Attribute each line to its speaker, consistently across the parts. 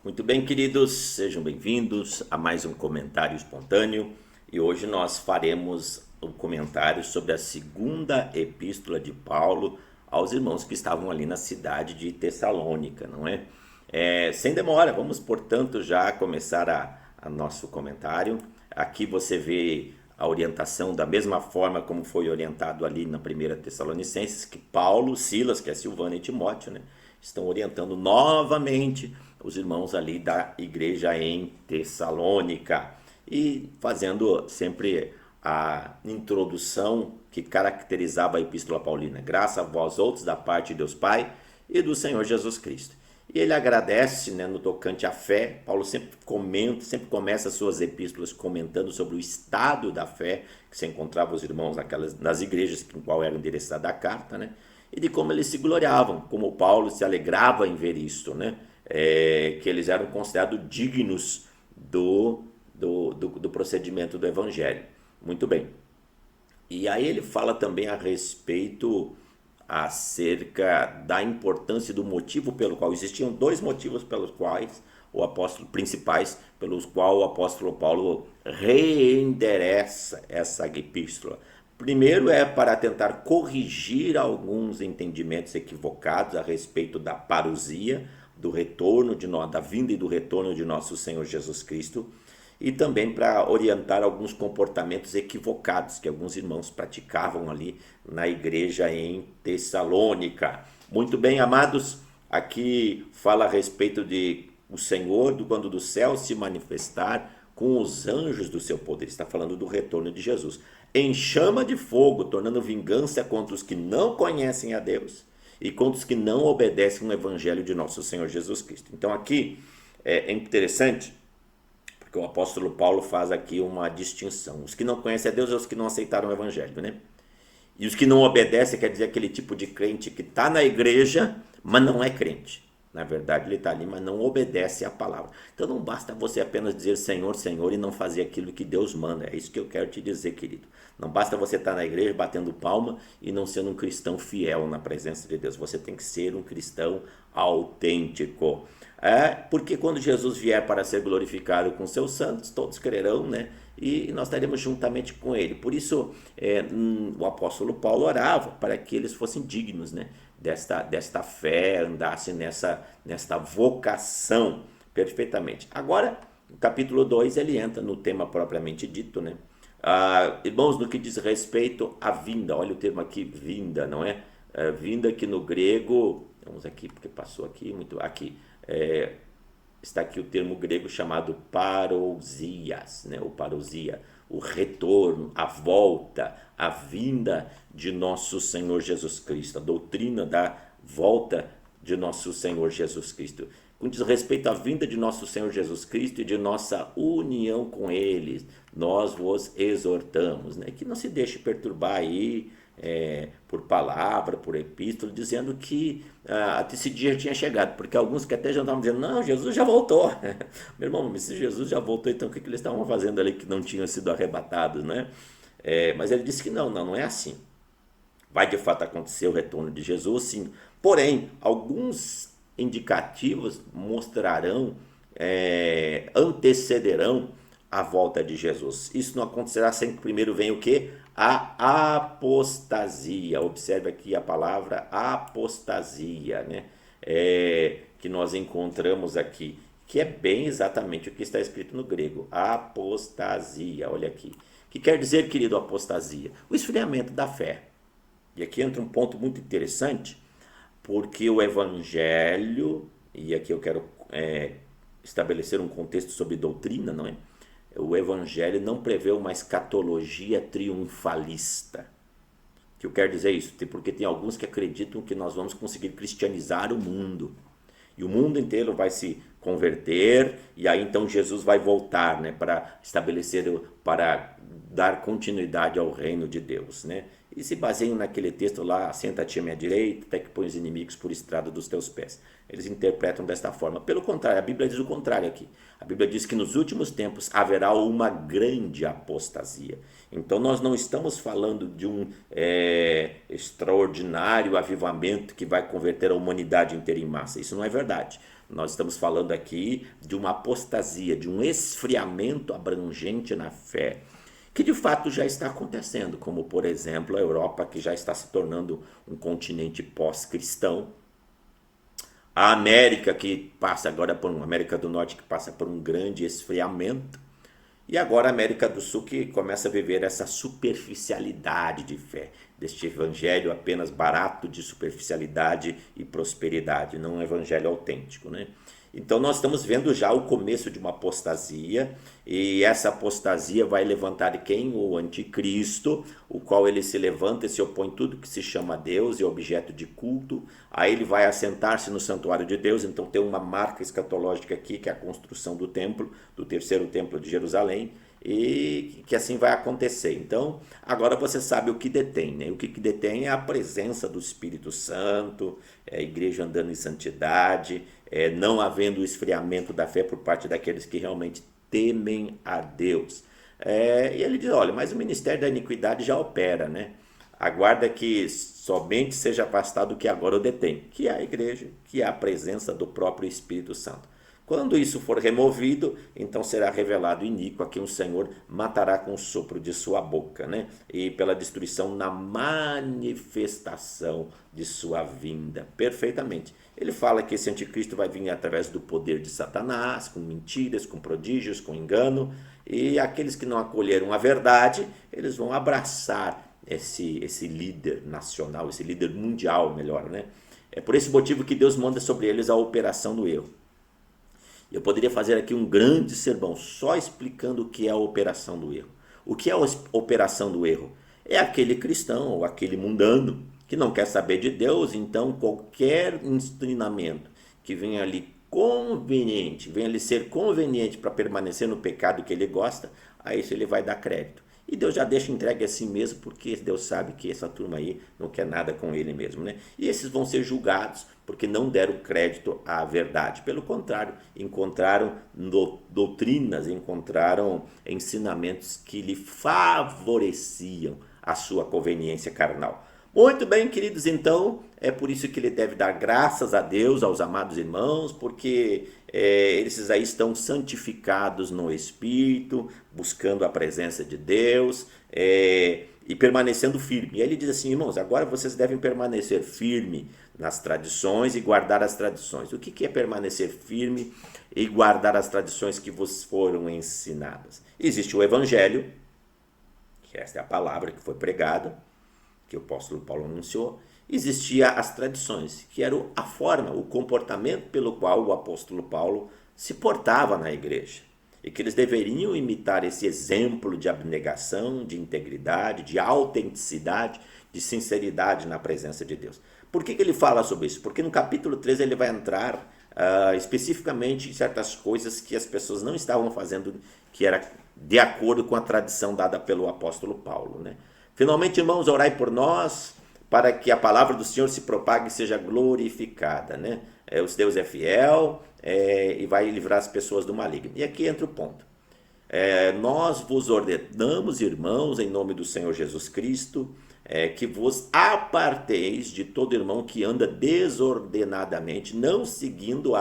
Speaker 1: Muito bem, queridos, sejam bem-vindos a mais um comentário espontâneo e hoje nós faremos um comentário sobre a segunda epístola de Paulo aos irmãos que estavam ali na cidade de Tessalônica, não é? Sem demora, vamos portanto já começar a nosso comentário. Aqui você vê a orientação da mesma forma como foi orientado ali na primeira Tessalonicenses, que Paulo, Silas, que é Silvano e Timóteo, né, estão orientando novamente os irmãos ali da igreja em Tessalônica e fazendo sempre a introdução que caracterizava a epístola paulina. Graça a vós outros da parte de Deus Pai e do Senhor Jesus Cristo. E ele agradece, né, no tocante à fé. Paulo sempre comenta, sempre começa suas epístolas comentando sobre o estado da fé que se encontrava os irmãos nas igrejas em qual era endereçada a carta, né? E de como eles se gloriavam, como Paulo se alegrava em ver isto, né? Que eles eram considerados dignos do procedimento do evangelho. Muito bem. E aí ele fala também a respeito acerca da importância do motivo pelo qual existiam dois motivos pelos quais o apóstolo principais pelos quais o apóstolo Paulo reendereça essa epístola. Primeiro é para tentar corrigir alguns entendimentos equivocados a respeito da parousia, do retorno da vinda e do retorno de nosso Senhor Jesus Cristo, e também para orientar alguns comportamentos equivocados que alguns irmãos praticavam ali na igreja em Tessalônica. Muito bem, amados, aqui fala a respeito de o Senhor, quando do céu se manifestar com os anjos do seu poder. Está falando do retorno de Jesus. Em chama de fogo, tornando vingança contra os que não conhecem a Deus e contra os que não obedecem ao evangelho de nosso Senhor Jesus Cristo. Então aqui é interessante, porque o apóstolo Paulo faz aqui uma distinção. Os que não conhecem a Deus são os que não aceitaram o evangelho, né? E os que não obedecem quer dizer aquele tipo de crente que está na igreja, mas não é crente. Na verdade, ele está ali, mas não obedece à palavra. Então não basta você apenas dizer Senhor, Senhor e não fazer aquilo que Deus manda. É isso que eu quero te dizer, querido. Não basta você estar na igreja batendo palma e não sendo um cristão fiel na presença de Deus. Você tem que ser um cristão autêntico. Porque quando Jesus vier para ser glorificado com seus santos, todos crerão, né? E nós estaremos juntamente com ele. Por isso, o apóstolo Paulo orava para que eles fossem dignos, né, desta fé, andassem nesta vocação perfeitamente. Agora, no capítulo 2, ele entra no tema propriamente dito, né? Irmãos, no que diz respeito à vinda, olha o termo aqui, vinda, não é? Vinda que no grego, vamos aqui, porque passou aqui, aqui, está aqui o termo grego chamado parousias, né? O parousia, o retorno, a volta, a vinda de nosso Senhor Jesus Cristo, a doutrina da volta de nosso Senhor Jesus Cristo. Com diz respeito à vinda de nosso Senhor Jesus Cristo e de nossa união com Ele, nós vos exortamos, né? Que não se deixe perturbar aí por palavra, por epístola, dizendo que até esse dia tinha chegado, porque alguns que até já estavam dizendo, não, Jesus já voltou. Meu irmão, mas se Jesus já voltou, então o que eles estavam fazendo ali que não tinham sido arrebatados, né? Mas ele disse que não é assim. Vai de fato acontecer o retorno de Jesus, sim. Porém, alguns indicativos mostrarão, antecederão a volta de Jesus. Isso não acontecerá sem que primeiro venha o quê? A apostasia. Observe aqui a palavra apostasia, né? Que nós encontramos aqui, que é bem exatamente o que está escrito no grego. Apostasia, olha aqui. O que quer dizer, querido, apostasia? O esfriamento da fé. E aqui entra um ponto muito interessante, porque o evangelho, e aqui eu quero estabelecer um contexto sobre doutrina, não é? O evangelho não prevê uma escatologia triunfalista. O que eu quero dizer isso? Porque tem alguns que acreditam que nós vamos conseguir cristianizar o mundo. E o mundo inteiro vai se converter, e aí então Jesus vai voltar, né, para estabelecer, para dar continuidade ao reino de Deus, né? e se baseiam naquele texto lá, senta-te à minha direita, até que põe os inimigos por estrada dos teus pés. Eles interpretam desta forma. Pelo contrário, a Bíblia diz o contrário aqui. A Bíblia diz que nos últimos tempos haverá uma grande apostasia. Então nós não estamos falando de um extraordinário avivamento que vai converter a humanidade inteira em massa. Isso não é verdade. Nós estamos falando aqui de uma apostasia, de um esfriamento abrangente na fé, que de fato já está acontecendo, como por exemplo a Europa, que já está se tornando um continente pós-cristão, a América, que passa agora por América do Norte, que passa por um grande esfriamento, e agora a América do Sul, que começa a viver essa superficialidade de fé, deste evangelho apenas barato de superficialidade e prosperidade, não um evangelho autêntico, né? Então nós estamos vendo já o começo de uma apostasia, e essa apostasia vai levantar quem? O anticristo, o qual ele se levanta e se opõe tudo que se chama Deus e objeto de culto. Aí ele vai assentar-se no santuário de Deus. Então tem uma marca escatológica aqui, que é a construção do templo, do terceiro templo de Jerusalém, e que assim vai acontecer. Então agora você sabe o que detém, né? O que detém é a presença do Espírito Santo, a igreja andando em santidade, não havendo o esfriamento da fé por parte daqueles que realmente temem a Deus. E ele diz, olha, mas o ministério da iniquidade já opera, né? Aguarda que somente seja afastado o que agora o detém, que é a igreja, que é a presença do próprio Espírito Santo. Quando isso for removido, então será revelado iníquo a quem o Senhor matará com o sopro de sua boca, né? E pela destruição na manifestação de sua vinda. Perfeitamente. Ele fala que esse anticristo vai vir através do poder de Satanás, com mentiras, com prodígios, com engano, e aqueles que não acolheram a verdade, eles vão abraçar esse líder nacional, esse líder mundial, melhor, né? É por esse motivo que Deus manda sobre eles a operação do erro. Eu poderia fazer aqui um grande sermão só explicando o que é a operação do erro. O que é a operação do erro? É aquele cristão ou aquele mundano que não quer saber de Deus, então qualquer ensinamento que venha ali conveniente, venha ali ser conveniente para permanecer no pecado que ele gosta, a isso ele vai dar crédito. E Deus já deixa entregue assim mesmo, porque Deus sabe que essa turma aí não quer nada com ele mesmo, né? E esses vão ser julgados porque não deram crédito à verdade. Pelo contrário, encontraram doutrinas, encontraram ensinamentos que lhe favoreciam a sua conveniência carnal. Muito bem, queridos, então é por isso que ele deve dar graças a Deus, aos amados irmãos, porque esses aí estão santificados no Espírito, buscando a presença de Deus e permanecendo firme. E aí ele diz assim, irmãos, agora vocês devem permanecer firme nas tradições e guardar as tradições. O que é permanecer firme e guardar as tradições que vos foram ensinadas? Existe o Evangelho, que esta é a palavra que foi pregada, que o apóstolo Paulo anunciou. Existia as tradições, que era a forma, o comportamento pelo qual o apóstolo Paulo se portava na igreja. E que eles deveriam imitar esse exemplo de abnegação, de integridade, de autenticidade, de sinceridade na presença de Deus. Por que ele fala sobre isso? Porque no capítulo 13 ele vai entrar especificamente em certas coisas que as pessoas não estavam fazendo, que era de acordo com a tradição dada pelo apóstolo Paulo, né? Finalmente, irmãos, orai por nós, para que a palavra do Senhor se propague e seja glorificada, né? O Deus é fiel e vai livrar as pessoas do maligno. E aqui entra o ponto. Nós vos ordenamos, irmãos, em nome do Senhor Jesus Cristo, que vos aparteis de todo irmão que anda desordenadamente, não segundo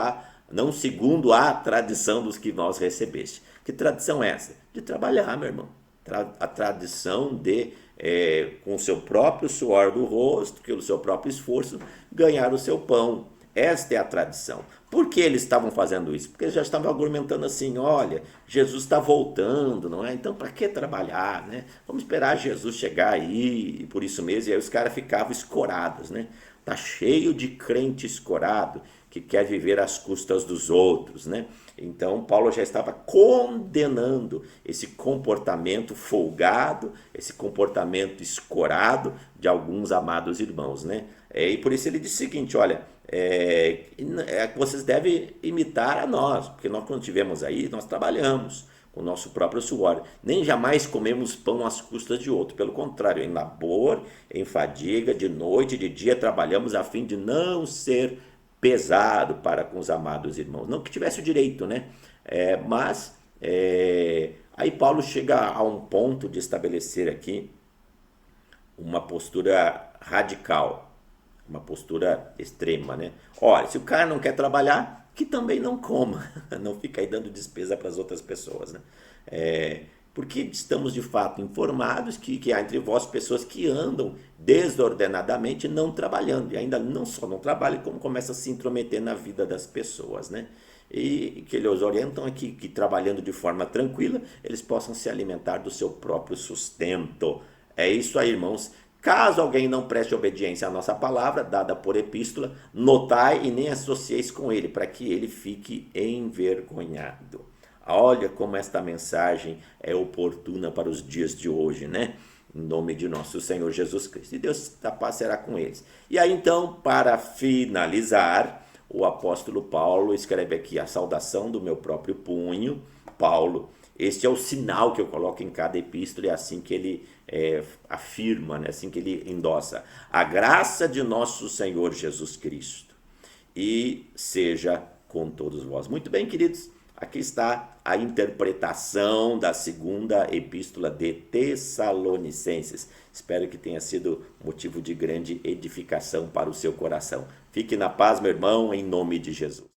Speaker 1: a tradição dos que nós recebeste. Que tradição é essa? De trabalhar, meu irmão. A tradição de, com o seu próprio suor do rosto, pelo seu próprio esforço, ganhar o seu pão. Esta é a tradição. Por que eles estavam fazendo isso? Porque eles já estavam argumentando assim, olha, Jesus está voltando, não é? Então, para que trabalhar, né? Vamos esperar Jesus chegar aí, e por isso mesmo, e aí os caras ficavam escorados, né? Tá cheio de crente escorado, que quer viver às custas dos outros, né? Então, Paulo já estava condenando esse comportamento folgado, esse comportamento escorado de alguns amados irmãos, né? E por isso ele diz o seguinte, olha, vocês devem imitar a nós, porque nós quando estivemos aí, nós trabalhamos, com o nosso próprio suor. Nem jamais comemos pão às custas de outro. Pelo contrário, em labor, em fadiga, de noite, de dia, trabalhamos a fim de não ser pesado para com os amados irmãos. Não que tivesse o direito, né? Mas aí Paulo chega a um ponto de estabelecer aqui uma postura radical, uma postura extrema, né? Olha, se o cara não quer trabalhar, que também não coma, não fica aí dando despesa para as outras pessoas, né? Porque estamos de fato informados que há entre vós pessoas que andam desordenadamente não trabalhando, e ainda não só não trabalham, como começam a se intrometer na vida das pessoas, né? E que eles orientam aqui que trabalhando de forma tranquila, eles possam se alimentar do seu próprio sustento. É isso aí, irmãos. Caso alguém não preste obediência à nossa palavra, dada por epístola, notai e nem associeis com ele, para que ele fique envergonhado. Olha como esta mensagem é oportuna para os dias de hoje, né? Em nome de nosso Senhor Jesus Cristo. E Deus da paz será com eles. E aí então, para finalizar, o apóstolo Paulo escreve aqui a saudação do meu próprio punho. Paulo, este é o sinal que eu coloco em cada epístola, e é assim que ele afirma, né? Assim que ele endossa. A graça de nosso Senhor Jesus Cristo e seja com todos vós. Muito bem, queridos, aqui está a interpretação da segunda epístola de Tessalonicenses. Espero que tenha sido motivo de grande edificação para o seu coração. Fique na paz, meu irmão, em nome de Jesus.